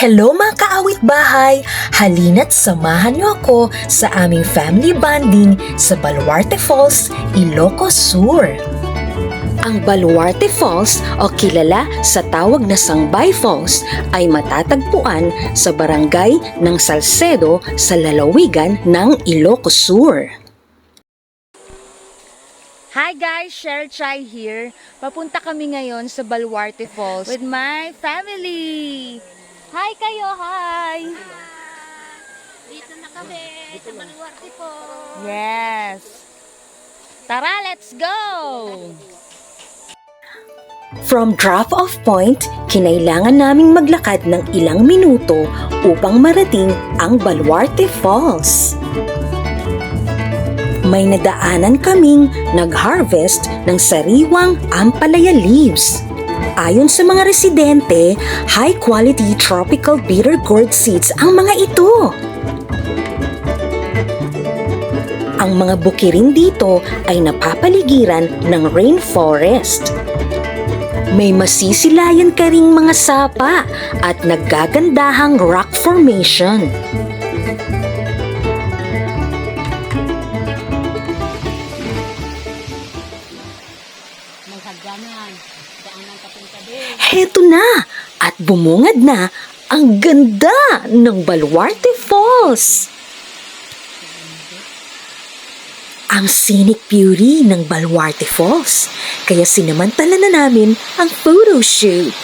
Hello mga kaawit bahay! Halina't samahan niyo ako sa aming family bonding sa Baluarte Falls, Ilocos Sur. Ang Baluarte Falls o kilala sa tawag na Sangbay Falls ay matatagpuan sa barangay ng Salcedo sa lalawigan ng Ilocos Sur. Hi guys, Cheryl Chai here. Papunta kami ngayon sa Baluarte Falls with my family. Hi kayo, hi! Dito na kami sa Baluarte po. Yes! Tara, let's go! From drop-off point, kinailangan naming maglakad ng ilang minuto upang marating ang Baluarte Falls. May nadaanan kaming nag-harvest ng sariwang ampalaya leaves. Ayon sa mga residente, high-quality tropical bitter gourd seeds ang mga ito. Ang mga bukirin dito ay napapaligiran ng rainforest. May masisilayan ka ring mga sapa at naggagandahang rock formation. Heto na at bumungad na ang ganda ng Baluarte Falls. Ang scenic beauty ng Baluarte Falls, kaya sinamantala na namin ang photo shoot.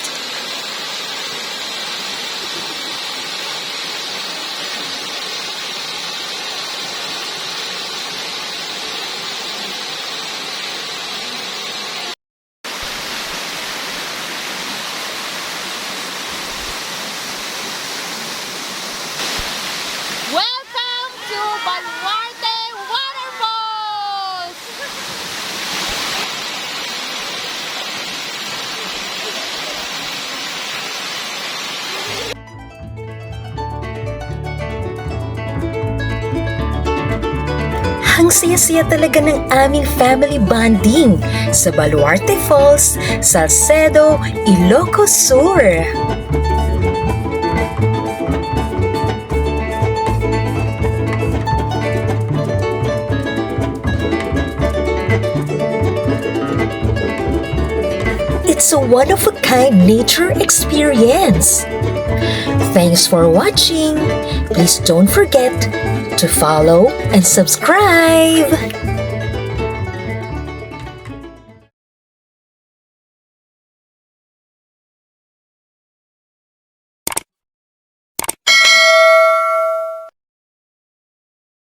Welcome to Baluarte Waterfalls! Ang saya-saya talaga ng aming family bonding sa Baluarte Falls, Salcedo, Ilocos Sur. It's a one-of-a-kind nature experience. Thanks for watching. Please don't forget to follow and subscribe.